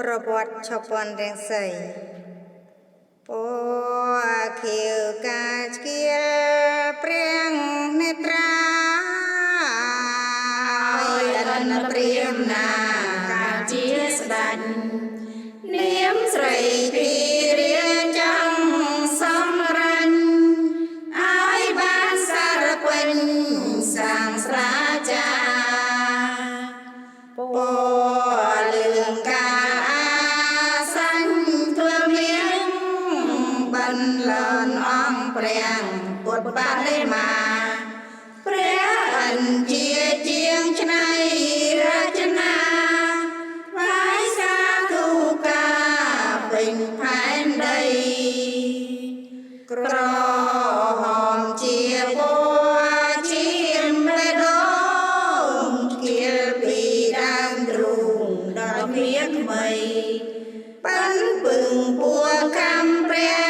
ប្រវត្តិឈប់នរៀងសីពខៀវកាឆ្កៀលព្រៀងនេត្រាឲ្យអនព្រាមណាការជាស្ដេចនាមស្រីពីរៀងចាំងសំរាញ់ឲ្យបានសារពេញសាងស្រាចាពលឿងកាលនអង្គព្រះពុទ្ធបរិមាព្រះអិនជាជាងឆ្នៃរចនាវាយសាធុកាពេញផែនដីក្រហមជាពណ៌ជាបេះដូងគៀលពីដើមទ្រូងដល់គ្រាថ្មីប៉ិនពឹងពួរកម្មព្រះ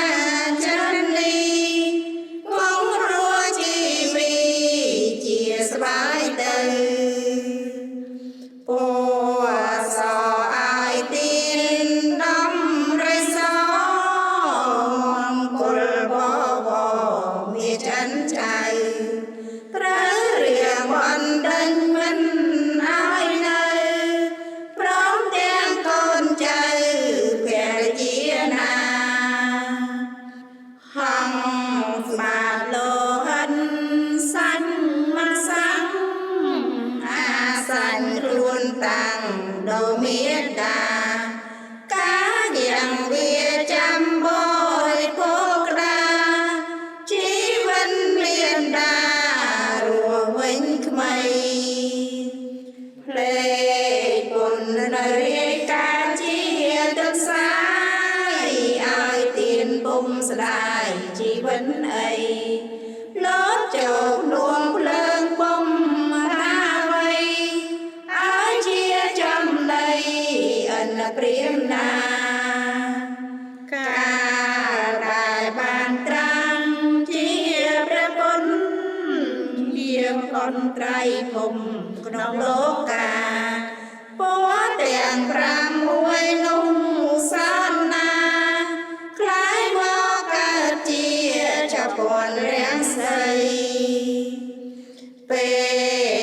ស្បាយទៅពសអាយទីនដំរិសមង្គលបវមានចិនចៅត្រូវរៀងបណ្ដេញមិនឲ្យនៅព្រមទាំងកូនចៅភរិយាណាហងស្មាតលោហិនសាញ់ខ្លួនតាំងដូមេតាការយ៉ាងវាចាំបរិភោគដាជីវិតមានដារស់វិញថ្មីភ្លេចពុននៅរាយការជាទឹកសាយឲ្យទៀនពុំស្ដាយជីវិតអីលោតចូលនួងភ្លើងពុំព្រាមណាការដែលបានត្រាំជាព្រះគុណជាកុនត្រៃភូមិក្នុងលោកាពណ៌ទាំង6នោះសានណាคล้ายមកកើតជាចព័ន្ធរាំងសីពេ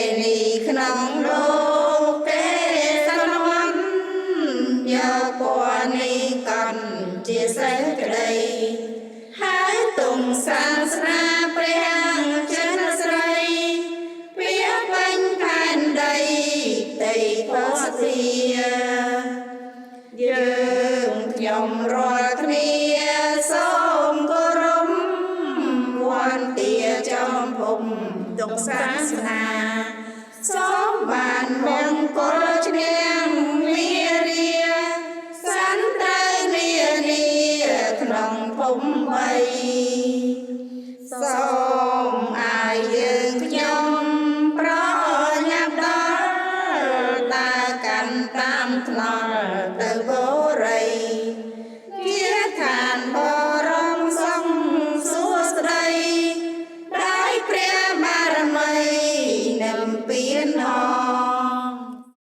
លនេះក្នុងលោកពណ៌នេះកាន់ជាសេចក្តីហើយទុំសាសនាព្រះចិនស្រីពាពេញផែនដីតីផោធាយើងខ្ញុំរាល់គ្នាសូមគោរពវន្តាចំភុំទុំសាសនាសូ